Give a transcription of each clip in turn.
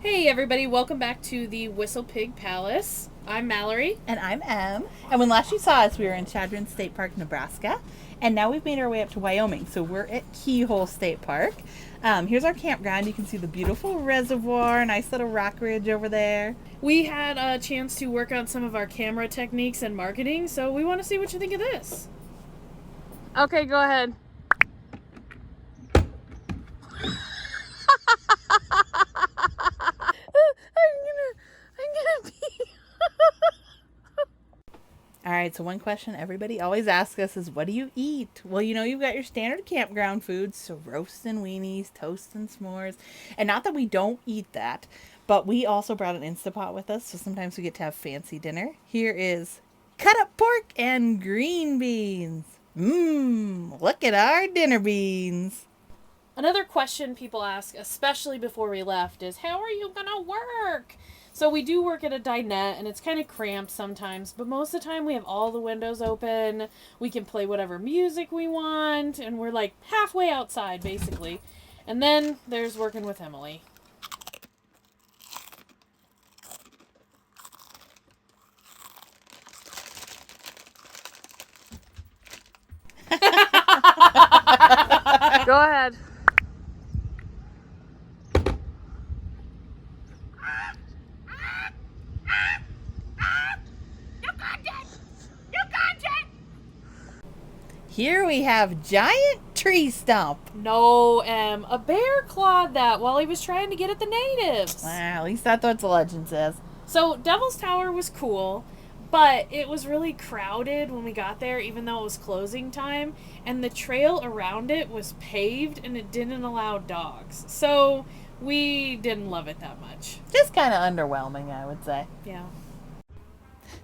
Hey everybody, welcome back to the Whistle Pig Palace. I'm Mallory. And I'm Em. And when last you saw us, we were in Sundance State Park, Nebraska. And now we've made our way up to Wyoming. So we're at Keyhole State Park. Here's our campground. You can see the beautiful reservoir, nice little rock ridge over there. We had a chance to work on some of our camera techniques and marketing, so we want to see what you think of this. Okay, go ahead. I'm gonna pee. All right, so one question everybody always asks us is, what do you eat? Well, you've got your standard campground foods, so roasts and weenies, toast and s'mores. And not that we don't eat that, but we also brought an Instapot with us, so sometimes we get to have fancy dinner. Here is cut up pork and green beans. Look at our dinner beans. Another question people ask, especially before we left, is how are you gonna work? So we do work at a dinette, and it's kind of cramped sometimes, but most of the time we have all the windows open. We can play whatever music we want, and we're like halfway outside, basically. And then there's working with Emily. Go ahead. Here we have giant tree stump. No, a bear clawed that while he was trying to get at the natives. At least that's what the legend says. So Devil's Tower was cool, but it was really crowded when we got there, even though it was closing time, and the trail around it was paved and it didn't allow dogs. So we didn't love it that much. Just kind of underwhelming, I would say. Yeah.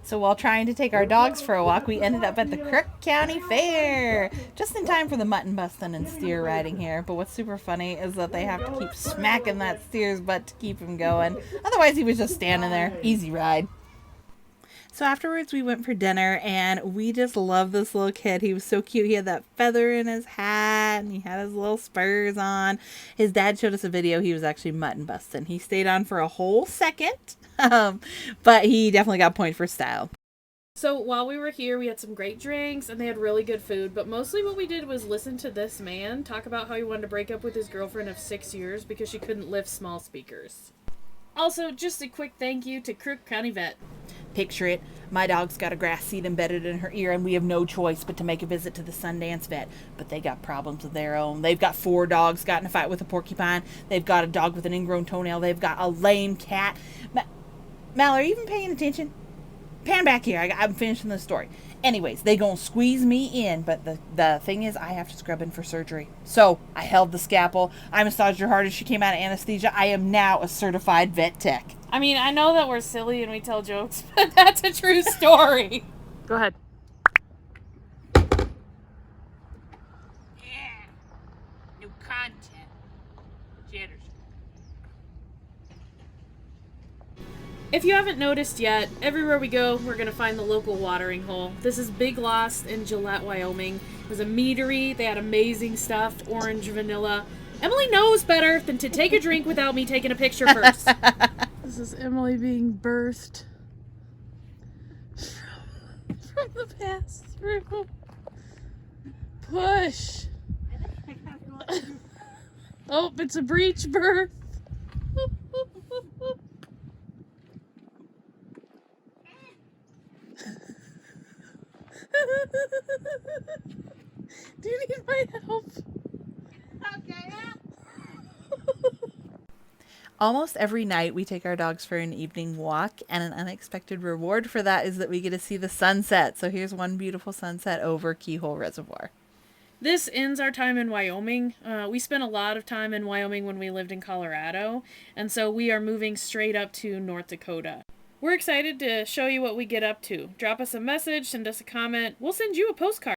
So while trying to take our dogs for a walk, we ended up at the Crook County Fair. Just in time for the mutton busting and steer riding here. But what's super funny is that they have to keep smacking that steer's butt to keep him going. Otherwise, he was just standing there. Easy ride. So afterwards, we went for dinner, and we just loved this little kid. He was so cute. He had that feather in his hat, and he had his little spurs on. His dad showed us a video. He was actually mutton busting. He stayed on for a whole second, but he definitely got a point for style. So while we were here, we had some great drinks, and they had really good food. But mostly what we did was listen to this man talk about how he wanted to break up with his girlfriend of 6 years because she couldn't lift small speakers. Also, just a quick thank you to Crook County Vet. Picture it. My dog's got a grass seed embedded in her ear, and we have no choice but to make a visit to the Sundance vet. But they got problems of their own. They've got 4 dogs, got in a fight with a porcupine. They've got a dog with an ingrown toenail. They've got a lame cat. Mallory, are you even paying attention? Pan back here. I'm finishing the story. Anyways, they gonna squeeze me in, but the thing is, I have to scrub in for surgery. So I held the scalpel. I massaged her hard as she came out of anesthesia. I am now a certified vet tech. I mean, I know that we're silly and we tell jokes, but that's a true story. Go ahead. Yeah. New content. Jitters. If you haven't noticed yet, everywhere we go, we're going to find the local watering hole. This is Big Lost in Gillette, Wyoming. It was a meadery. They had amazing stuff, orange, vanilla. Emily knows better than to take a drink without me taking a picture first. This is Emily being birthed from the bathroom. Push. Oh, it's a breech birth. Do you need my help? Okay. Almost every night we take our dogs for an evening walk, and an unexpected reward for that is that we get to see the sunset. So here's one beautiful sunset over Keyhole Reservoir. This ends our time in Wyoming. We spent a lot of time in Wyoming when we lived in Colorado, and so we are moving straight up to North Dakota. We're excited to show you what we get up to. Drop us a message, send us a comment. We'll send you a postcard.